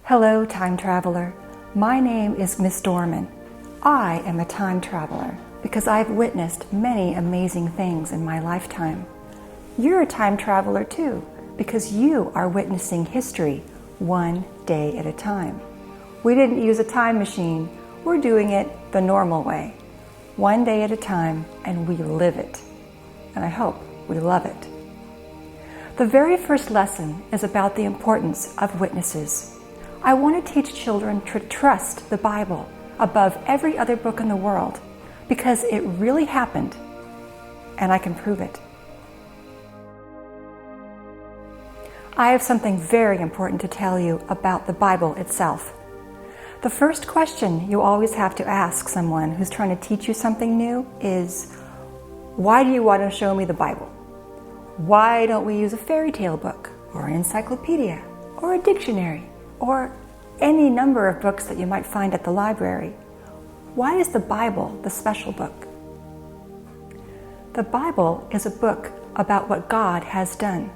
Hello, time traveler. My name is Miss Dorman. I am a time traveler because I've witnessed many amazing things in my lifetime. You're a time traveler too because you are witnessing history one day at a time. We didn't use a time machine. We're doing it the normal way, one day at a time, and we live it. And I hope we love it. The very first lesson is about the importance of witnesses. I want to teach children to trust the Bible above every other book in the world because it really happened, and I can prove it. I have something very important to tell you about the Bible itself. The first question you always have to ask someone who's trying to teach you something new is, why do you want to show me the Bible? Why don't we use a fairy tale book, or an encyclopedia, or a dictionary, or any number of books that you might find at the library? Why is the Bible the special book? The Bible is a book about what God has done.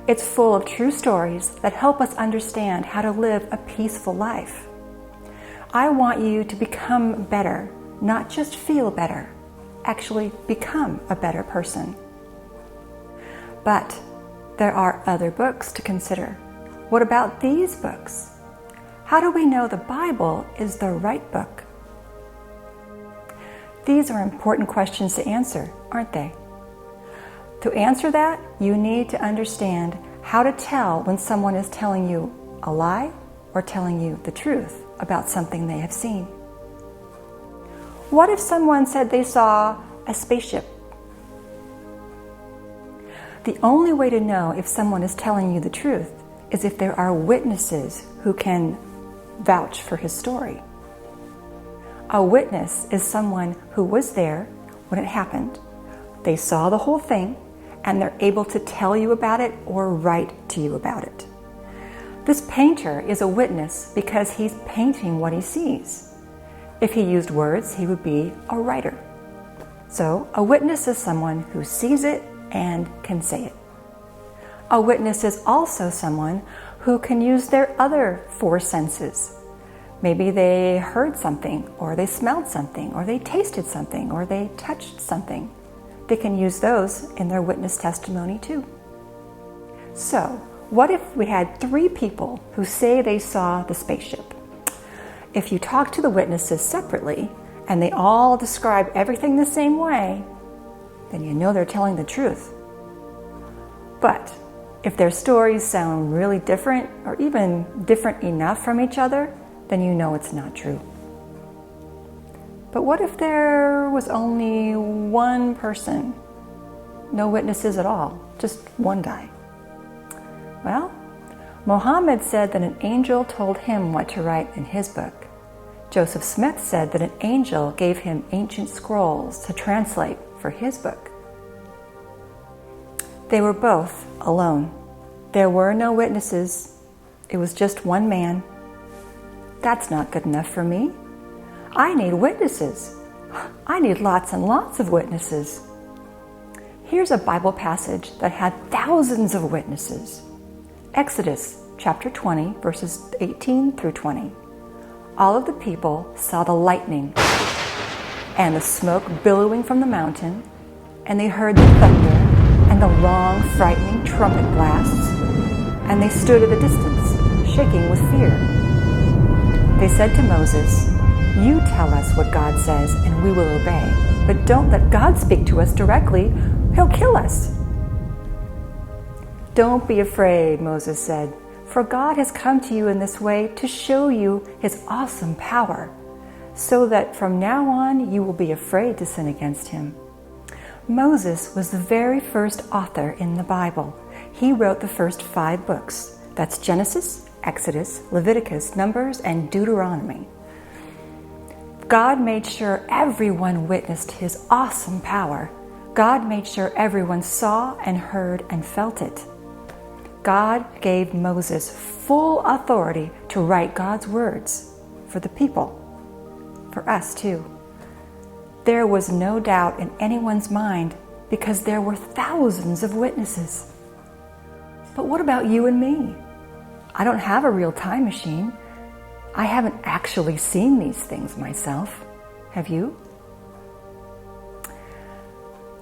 It's full of true stories that help us understand how to live a peaceful life. I want you to become better, not just feel better, actually become a better person. But there are other books to consider. What about these books? How do we know the Bible is the right book? These are important questions to answer, aren't they? To answer that, you need to understand how to tell when someone is telling you a lie or telling you the truth about something they have seen. What if someone said they saw a spaceship? The only way to know if someone is telling you the truth is if there are witnesses who can vouch for his story. A witness is someone who was there when it happened. They saw the whole thing, and they're able to tell you about it or write to you about it. This painter is a witness because he's painting what he sees. If he used words, he would be a writer. So, a witness is someone who sees it and can say it. A witness is also someone who can use their other four senses. Maybe they heard something, or they smelled something, or they tasted something, or they touched something. They can use those in their witness testimony too. So, what if we had 3 people who say they saw the spaceship? If you talk to the witnesses separately, and they all describe everything the same way, then you know they're telling the truth. But if their stories sound really different, or even different enough from each other, then you know it's not true. But what if there was only one person? No witnesses at all, just one guy. Well, Muhammad said that an angel told him what to write in his book. Joseph Smith said that an angel gave him ancient scrolls to translate for his book. They were both alone. There were no witnesses. It was just one man. That's not good enough for me. I need witnesses. I need lots and lots of witnesses. Here's a Bible passage that had thousands of witnesses. Exodus chapter 20, verses 18 through 20. All of the people saw the lightning and the smoke billowing from the mountain, and they heard the thunder and the long, frightening trumpet blasts, and they stood at a distance, shaking with fear. They said to Moses, "You tell us what God says, and we will obey. But don't let God speak to us directly. He'll kill us." "Don't be afraid," Moses said, "for God has come to you in this way to show you his awesome power, so that from now on you will be afraid to sin against him." Moses was the very first author in the Bible. He wrote the first 5 books. That's Genesis, Exodus, Leviticus, Numbers, and Deuteronomy. God made sure everyone witnessed his awesome power. God made sure everyone saw and heard and felt it. God gave Moses full authority to write God's words for the people, for us too. There was no doubt in anyone's mind because there were thousands of witnesses. But what about you and me? I don't have a real time machine. I haven't actually seen these things myself. Have you?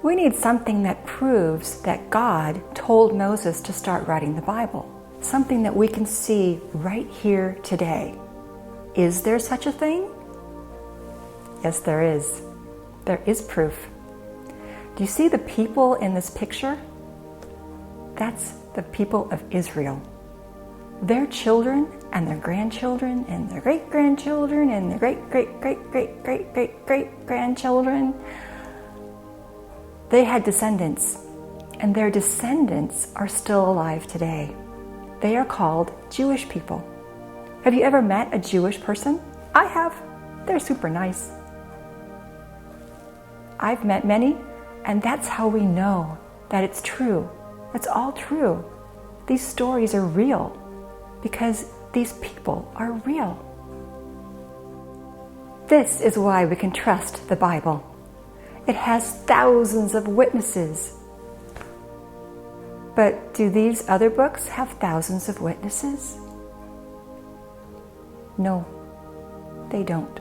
We need something that proves that God told Moses to start writing the Bible. Something that we can see right here today. Is there such a thing? Yes, there is. There is proof. Do you see the people in this picture? That's the people of Israel. Their children and their grandchildren and their great-grandchildren and their great-great-great-great-great-great-great-grandchildren, they had descendants, and their descendants are still alive today. They are called Jewish people. Have you ever met a Jewish person? I have. They're super nice. I've met many, and that's how we know that it's true. It's all true. These stories are real because these people are real. This is why we can trust the Bible. It has thousands of witnesses. But do these other books have thousands of witnesses? No, they don't.